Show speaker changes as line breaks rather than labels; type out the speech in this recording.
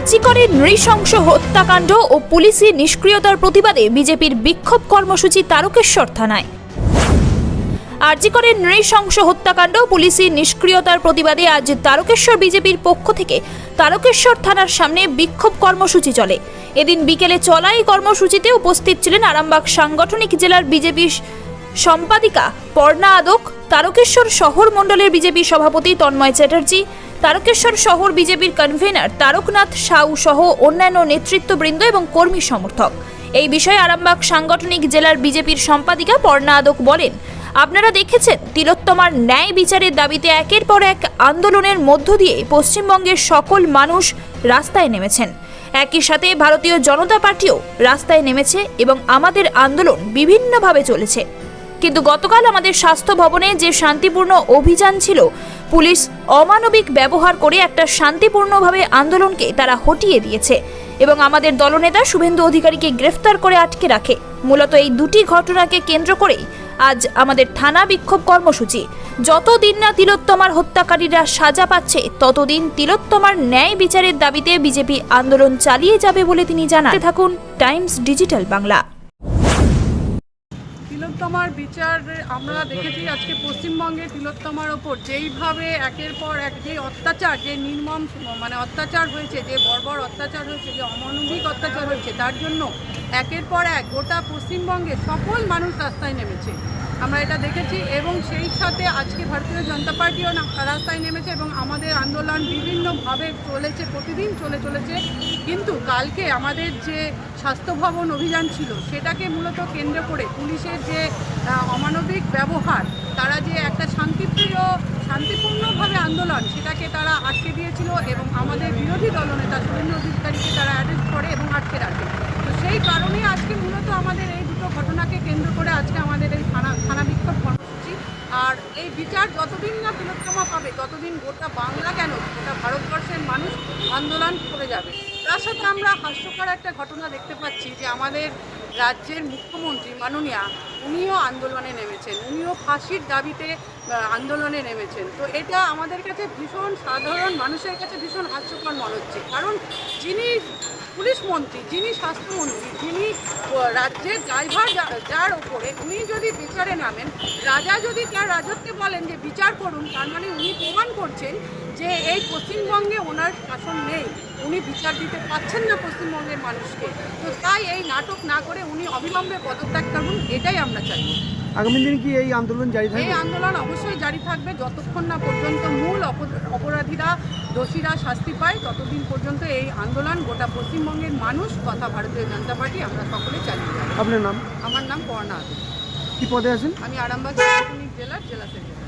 আরজি করে নৃশংস হত্যাকাণ্ড ও পুলিশি নিষ্ক্রিয়তার প্রতিবাদে বিজেপির বিক্ষোভ কর্মসূচি তারকেশ্বর থানায়। আরজি করে নৃশংস হত্যাকাণ্ড ও পুলিশি নিষ্ক্রিয়তার প্রতিবাদে আজ তারকেশ্বর বিজেপির পক্ষ থেকে তারকেশ্বর থানার সামনে বিক্ষোভ কর্মসূচি চলে। এদিন বিকেলে চলা এই কর্মসূচিতে উপস্থিত ছিলেন আরামবাগ সাংগঠনিক জেলার বিজেপি সম্পাদিকা পর্ণা আদক, তারকেশ্বর শহর মণ্ডলের বিজেপি সভাপতি তন্ময় চ্যাটার্জি, তারকেশ্বর শহর বিজেপির কনভেনার তারকনাথ সাউ সহ অন্যান্য নেতৃত্ববৃন্দ এবং কর্মী সমর্থক। এই বিষয়ে আরামবাগ সাংগঠনিক জেলার বিজেপির সম্পাদিকা পর্ণা আদক বলেন, আপনারা দেখেছেন তিলোত্তমার ন্যায় বিচারের দাবিতে একের পর এক আন্দোলনের মধ্য দিয়ে পশ্চিমবঙ্গের সকল মানুষ রাস্তায় নেমেছেন। একই সাথে ভারতীয় জনতা পার্টিও রাস্তায় নেমেছে এবং আমাদের আন্দোলন বিভিন্নভাবে চলেছে। কিন্তু গতকাল আমাদের স্বাস্থ্য ভবনে যে শান্তিপূর্ণ অভিযান ছিল, পুলিশ অমানবিক ব্যবহার করে একটা শান্তিপূর্ণভাবে আন্দোলনকে তারা হটিয়ে দিয়েছে এবং আমাদের দলনেতা শুভেন্দু অধিকারীকে গ্রেফতার করে আটকে রাখে। মূলত এই দুটি ঘটনাকে কেন্দ্র করেই আজ আমাদের থানা বিক্ষোভ কর্মসূচি। যতদিন না তিলোত্তমার হত্যাকারীরা সাজা পাচ্ছে, ততদিন তিলোত্তমার ন্যায় বিচারের দাবিতে বিজেপি আন্দোলন চালিয়ে যাবে বলে তিনি জানান। থাকুন টাইমস ডিজিটাল বাংলা।
তিলোত্তমার বিচার আমরা দেখেছি আজকে পশ্চিমবঙ্গে তিলোত্তমার ওপর যেইভাবে একের পর এক যে অত্যাচার, যে নির্মম অত্যাচার হয়েছে, যে বর্বর অত্যাচার হয়েছে, যে অমানবিক অত্যাচার হয়েছে, তার জন্য একের পর এক গোটা পশ্চিমবঙ্গে সকল মানুষ রাস্তায় নেমেছে, আমরা এটা দেখেছি। এবং সেই সাথে আজকে ভারতীয় জনতা পার্টিও রাস্তায় নেমেছে এবং আমাদের আন্দোলন বিভিন্নভাবে চলেছে, প্রতিদিন চলেছে। কিন্তু কালকে আমাদের যে স্বাস্থ্য ভবন অভিযান ছিল, সেটাকে মূলত কেন্দ্র করে পুলিশের যে অমানবিক ব্যবহার, তারা যে একটা শান্তিপূর্ণভাবে আন্দোলন, সেটাকে তারা আটকে দিয়েছিল এবং আমাদের বিরোধী দলনেতা শুভেন্দু অধিকারীকে তারা অ্যারেস্ট করে এবং আটকে রাখে। তো সেই কারণেই আজকে মূলত আমাদের এই দুটো ঘটনাকে কেন্দ্র করে আজকে আমাদের এই থানা বিক্ষোভ কর্মসূচি। আর এই বিচার যতদিন না তিলোত্তমা পাবে, ততদিন গোটা বাংলা কেন গোটা ভারতবর্ষের মানুষ আন্দোলন করে যাবে। তার সাথে আমরা হাস্যকর একটা ঘটনা দেখতে পাচ্ছি যে আমাদের রাজ্যের মুখ্যমন্ত্রী মাননীয়া, উনিও আন্দোলনে নেমেছেন, উনিও ফাঁসির দাবিতে আন্দোলনে নেমেছেন। তো এটা আমাদের কাছে ভীষণ, সাধারণ মানুষের কাছে ভীষণ হাস্যকর মনে হচ্ছে। কারণ যিনি পুলিশ মন্ত্রী, যিনি স্বাস্থ্যমন্ত্রী, যিনি রাজ্যের ড্রাইভার যার ওপরে, উনি যদি বিচারে নামেন, রাজা যদি তার রাজত্বে বলেন যে বিচার করুন, তার মানে উনি প্রমাণ করছেন যে এই পশ্চিমবঙ্গে ওনার শাসন নেই, উনি বিচার দিতে পারছেন না পশ্চিমবঙ্গের মানুষকে। তো তাই এই নাটক না করে উনি অবিলম্বে পদত্যাগ করুন, এটাই আমরা চাই।
আগামী দিনে কি এই আন্দোলন জারি থাকবে?
এই আন্দোলন অবশ্যই জারি থাকবে যতক্ষণ না পর্যন্ত মূল অপরাধীরা, দোষীরা শাস্তি পায়, ততদিন পর্যন্ত এই আন্দোলন গোটা পশ্চিমবঙ্গের মানুষ তথা ভারতীয় জনতা পার্টি আমরা সকলে চালিয়ে যাব।
আপনার নাম?
আমার নাম পর্ণা আদক।
কি পদে আছেন?
আমি আরামবাগ সাংগঠনিক জেলার জেলা সেক্রেটারি।